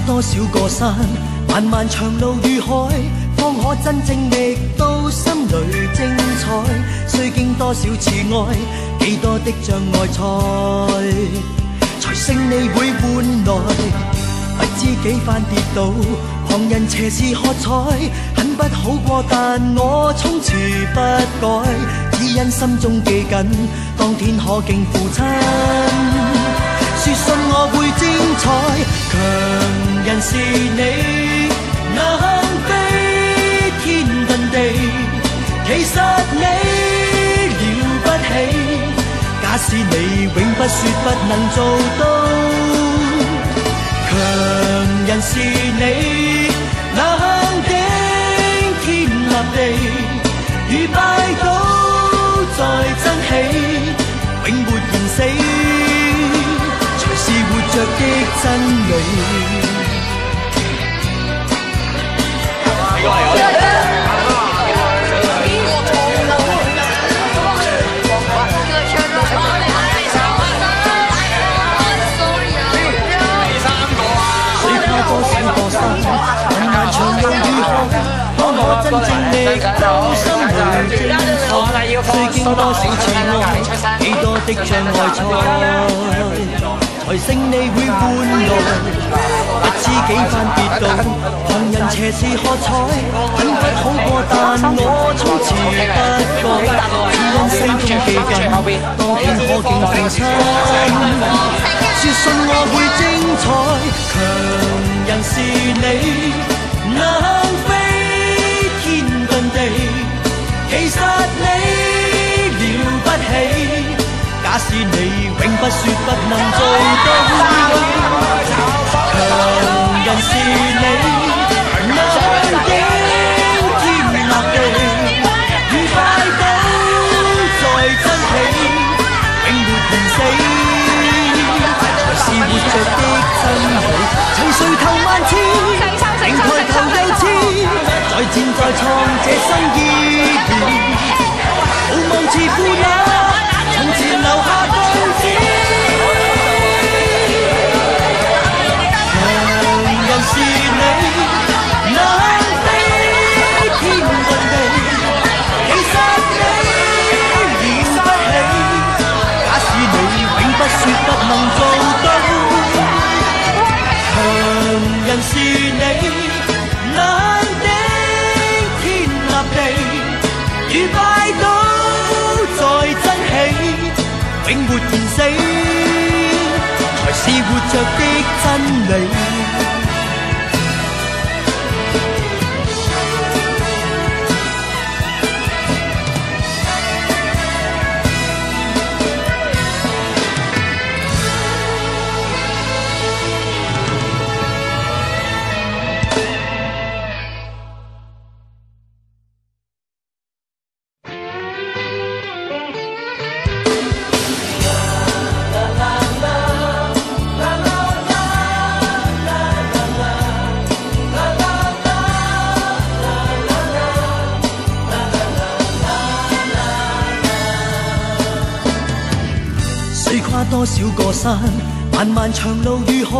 多少個山，漫漫長路與海，方可真正覓到心裏精彩。須經多少次愛，幾多的障礙才勝利會換來。不知幾番跌倒，旁人斜視喝彩，很不好過，但我從此不改，只因心中記緊當天可敬父親。說信我會精彩，強人是你，能飛天遁地，其實你了不起。假使你永不說不能做到，強人是你，能頂天立地，如拜倒再爭起，永沒言死，是活着的真理。水跨多少個山，漫漫長路與海，當我真正覓到心裏精彩。須經多少次愛，幾多的障礙才勝利會換來。不知幾番跌倒，旁人斜視喝彩，很不好過，但我從此不改，只因心中記緊當天可敬父親。說信我會精彩，強人是你，能飛天遁地，其實你了不起。假使你永不說不能做到，強人是你，能頂天立地，如拜倒再爭起，永沒言死，才是活着的真理。曾垂頭萬次，仍抬頭又似，再戰再創這新意義，無望自負那從前留下種子。強人是你，能飛天遁地，其實你了不起。假使你永不說不能做到，強人是你，能頂天立地，如拜倒再爭起，永沒言死，才是活着的真理。多少個山，漫漫長路與海，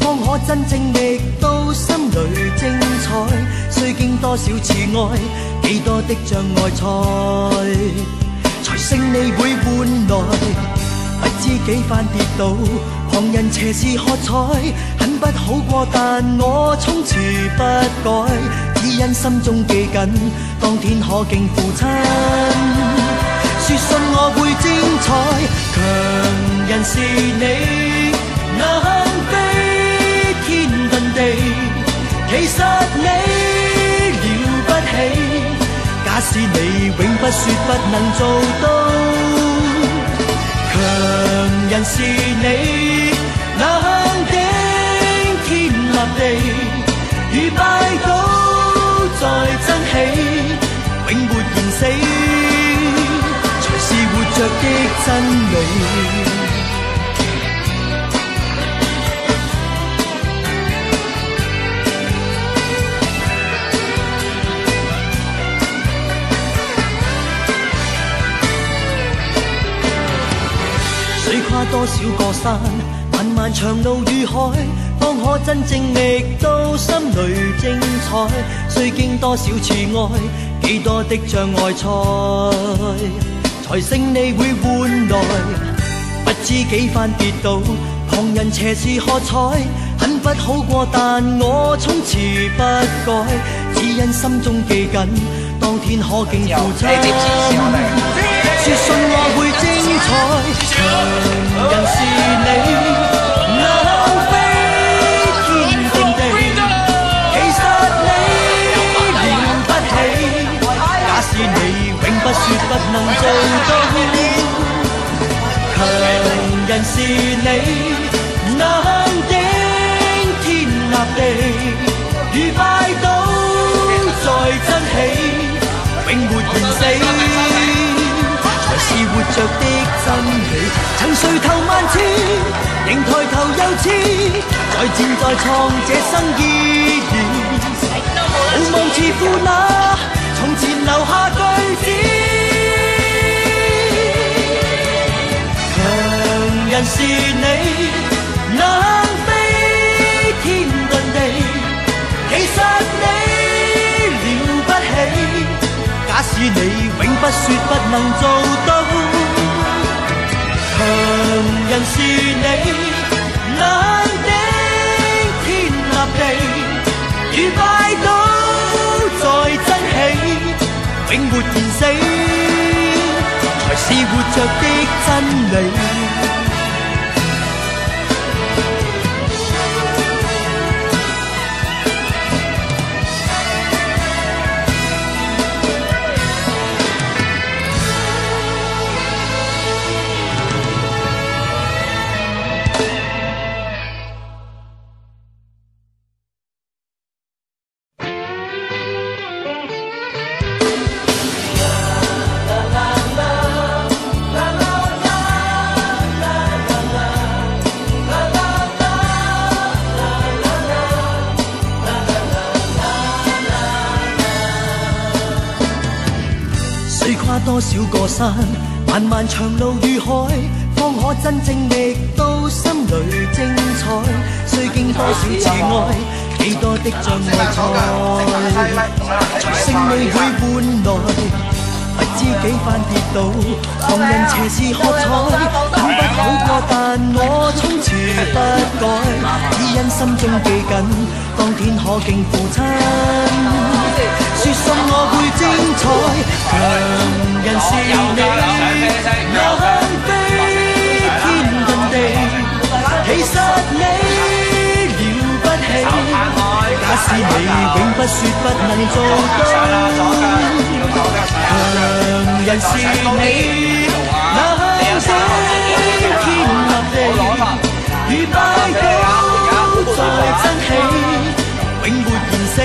方可真正覓到心裏精彩。須經多少次愛，幾多的障礙才勝利會換來。不知幾番跌倒，旁人斜視喝彩，很不好過，但我從此不改，只因心中記緊當天可敬父親。說信我會精彩，強人是你，能飛天遁地，其實你了不起。假使你永不說不能做到，強人是你，能頂天立地，如拜倒再爭起，永沒言死，是活着的真理。水跨多少個山，漫漫漫長路與海，方可真正覓到心裏精彩。須經多少次愛，幾多的障礙賽，才勝利會換來。不知幾番跌倒，旁人斜視喝彩，很不好過，但我從此不改，只因心中記緊，當天可敬父親。說信我會精彩，強人是你，能飛天遁地，其實你了不起，假使你永不說不能做到。強人是你，能頂天立地，與拜倒在真起，永沒言死。是活着的真理，曾垂頭萬次，仍抬頭又次，再戰再創這生意義，無望自負那從前留下句子。強人是你，能飛天遁地，其實你了不起，假使你永不說不能做到。強人是你，能頂天立地，與拜倒在真起，永沒言死，才是活着的真理。多少個山，漫漫長路與海，方可真正覓到心裏精彩。須經多少次愛，幾多的障礙賽，才勝利會換來。不知幾番跌倒，旁人斜視喝彩，很不好過，但我從此不改，只因心中記緊，當天可敬父親。說信我會精彩，強人是你，能飛天遁地，其實你了不起，假使你永不說不能做到。強人是你，能頂天立地，與拜倒在真起，永沒言死，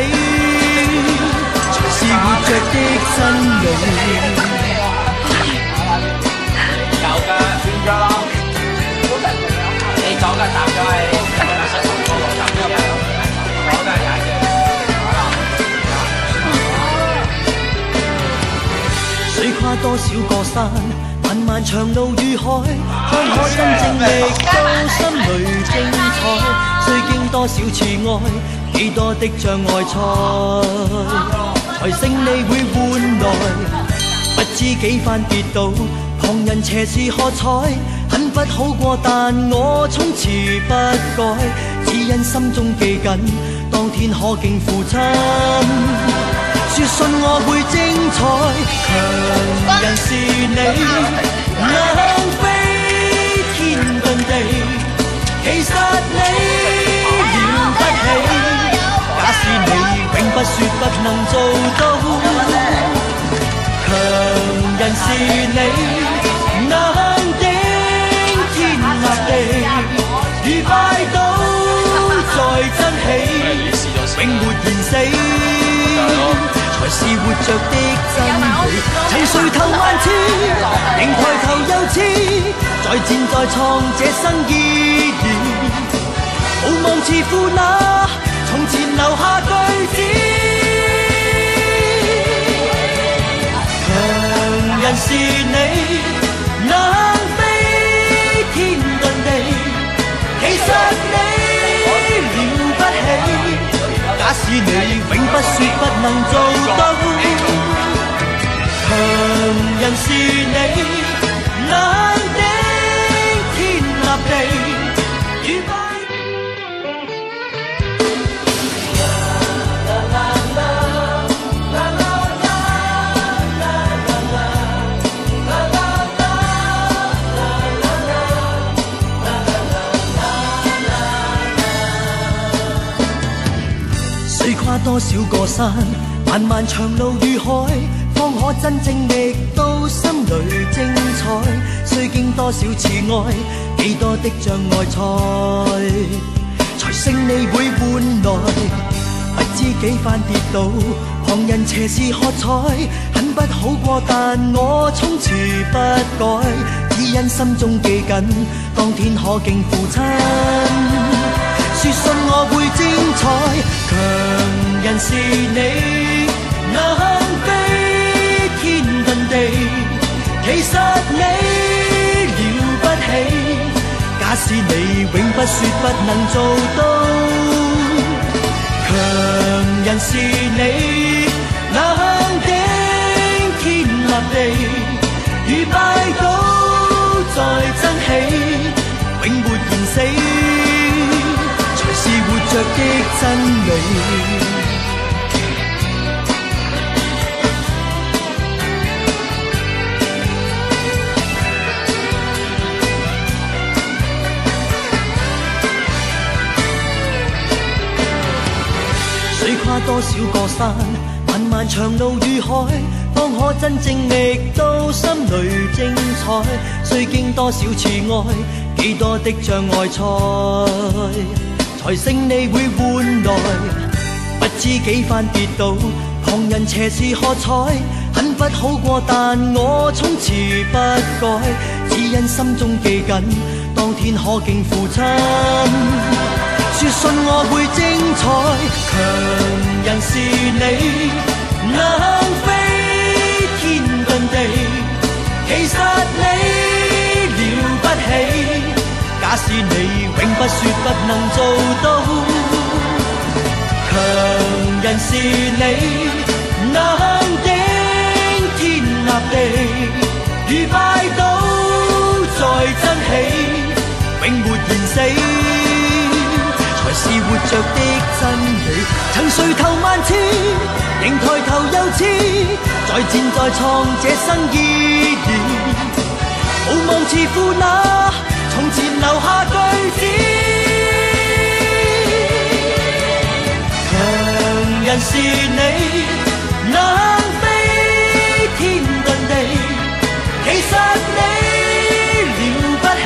才是活着的真理。有㗎，轉咗咯。你左腳踏咗係左腳踏咗係左腳踩嘅。水跨多少個山，漫漫長路與海，方可真正覓到心裏精彩。須經多少次愛，幾多的障礙賽，才勝利會換來。不知幾番跌倒，旁人斜視喝彩，很不好過，但我從此不改，只因心中記緊，當天可敬父親。說信我會精彩，強人是你，能飛天遁地，其實你了不起，假使你永不說不能做到。強人是你，能頂天立地，與拜倒在真起，永沒言死，才是活着的真理。曾垂頭萬次，仍抬頭又次，再戰再創這生意義，無望自負那從前留下句子。強人是你，能飛天遁地，其使你永不說不能做到。強人是你，冷的天立地，與水跨多少個山，漫漫長路與海，方可真正覓到心裏精彩。須經多少次愛，幾多的障礙才勝利會換來。不知幾番跌倒，旁人斜視喝彩，很不好過，但我從此不改，只因心中記緊，當天可敬父親。說信我會精彩，強人是你，能飛天遁地，其實你了不起，假使你永不說不能做到。強人是你，能頂天立地，如拜倒再爭起，永沒言死，是活着的真理。水跨多少個山，漫漫長路與海，方可真正覓到心裏精彩。須經多少次愛，幾多的障礙才勝利會換來。不知幾番跌倒，旁人斜視喝彩，很不好過，但我從此不改，只因心中記緊，當天可敬父親。說信我會精彩，強人是你，能飛天遁地，其實你了不起，假使你永不說不能做到。強人是你，能頂天立地，如拜倒再爭起，永沒言死，才是活着的真理。曾垂頭萬次，仍抬頭又似，再戰再創這生意義，無望似父那從前留下句子。強人是你，能飛天遁地，其實你了不起，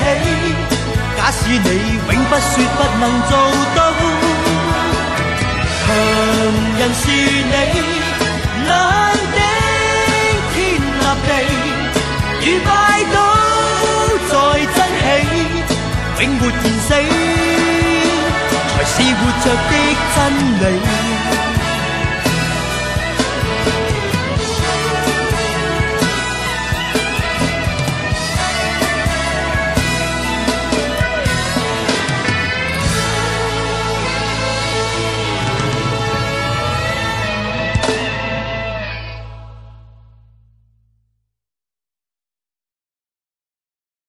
假使你永不說不能做到。強人是你，能頂天立地，如拜倒再爭起，永沒言死，才是活着的真理。